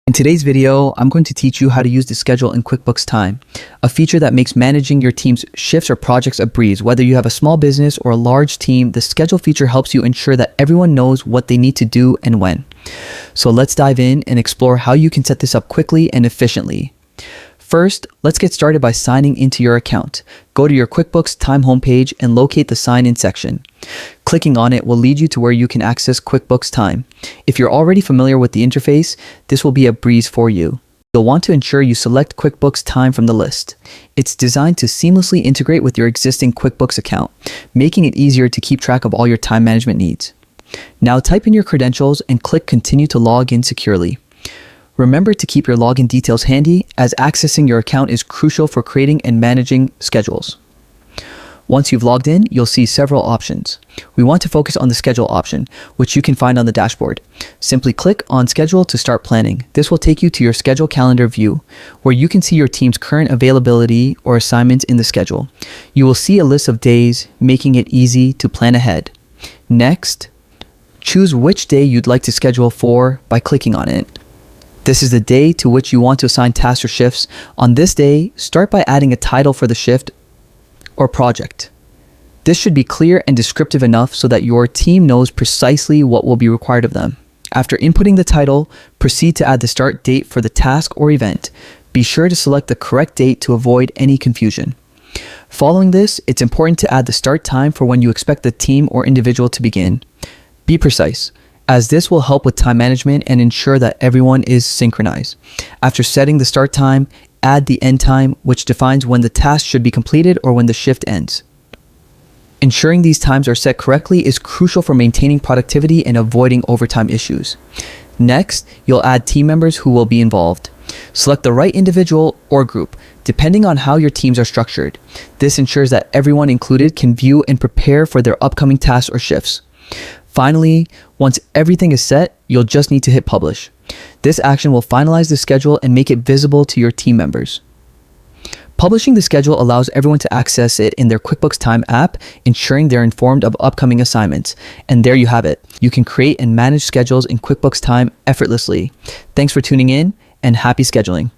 In today's video, I'm going to teach you how to use the schedule in QuickBooks Time, a feature that makes managing your team's shifts or projects a breeze. Whether you have a small business or a large team, the schedule feature helps you ensure that everyone knows what they need to do and when. So let's dive in and explore how you can set this up quickly and efficiently. First, let's get started by signing into your account. Go to your QuickBooks Time homepage and locate the Sign In section. Clicking on it will lead you to where you can access QuickBooks Time. If you're already familiar with the interface, this will be a breeze for you. You'll want to ensure you select QuickBooks Time from the list. It's designed to seamlessly integrate with your existing QuickBooks account, making it easier to keep track of all your time management needs. Now type in your credentials and click Continue to log in securely. Remember to keep your login details handy, as accessing your account is crucial for creating and managing schedules. Once you've logged in, you'll see several options. We want to focus on the schedule option, which you can find on the dashboard. Simply click on Schedule to start planning. This will take you to your schedule calendar view, where you can see your team's current availability or assignments in the schedule. You will see a list of days, making it easy to plan ahead. Next, choose which day you'd like to schedule for by clicking on it. This is the day to which you want to assign tasks or shifts. On this day, start by adding a title for the shift or project. This should be clear and descriptive enough so that your team knows precisely what will be required of them. After inputting the title, proceed to add the start date for the task or event. Be sure to select the correct date to avoid any confusion. Following this, it's important to add the start time for when you expect the team or individual to begin. Be precise, as this will help with time management and ensure that everyone is synchronized. After setting the start time, add the end time, which defines when the task should be completed or when the shift ends. Ensuring these times are set correctly is crucial for maintaining productivity and avoiding overtime issues. Next, you'll add team members who will be involved. Select the right individual or group, depending on how your teams are structured. This ensures that everyone included can view and prepare for their upcoming tasks or shifts. Finally, once everything is set, you'll just need to hit publish. This action will finalize the schedule and make it visible to your team members. Publishing the schedule allows everyone to access it in their QuickBooks Time app, ensuring they're informed of upcoming assignments. And there you have it. You can create and manage schedules in QuickBooks Time effortlessly. Thanks for tuning in, and happy scheduling.